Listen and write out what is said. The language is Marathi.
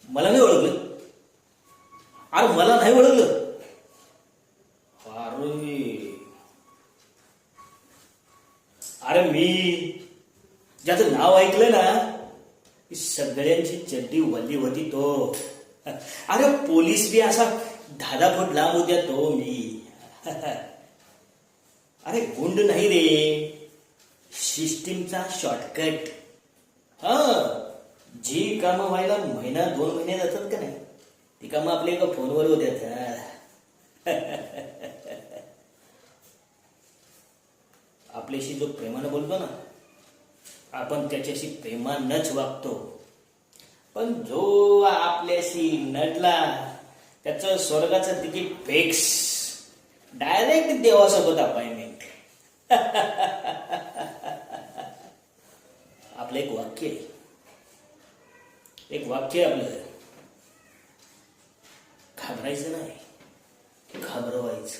मला नाही ओळखलं? अरे मला नाही ओळखलं? अरे अरे मी ज्याचं नाव ऐकलं ना की सगळ्यांची चड्डी वल्ली होती तो. अरे पोलीस बी असा 10 फूट लांब होत्या तो मी. अरे गुंड नाही रे, सिस्टीमचा शॉर्टकट. हा, जी कामं व्हायला 1-2 महिने जातात का नाही, ती कामं आपल्या एका फोनवर होत्यात. आपल्याशी जो प्रेमानं बोलतो ना, आपण त्याच्याशी प्रेमानंच वागतो. पण जो आपल्याशी नडला त्याचं स्वर्गाचं तिकीट फिक्स, डायरेक्ट देवासोबत अपॉइंटमेंट. आपलं एक वाक्य आहे, आपलं, घाबरायचं नाही, घाबरवायचं.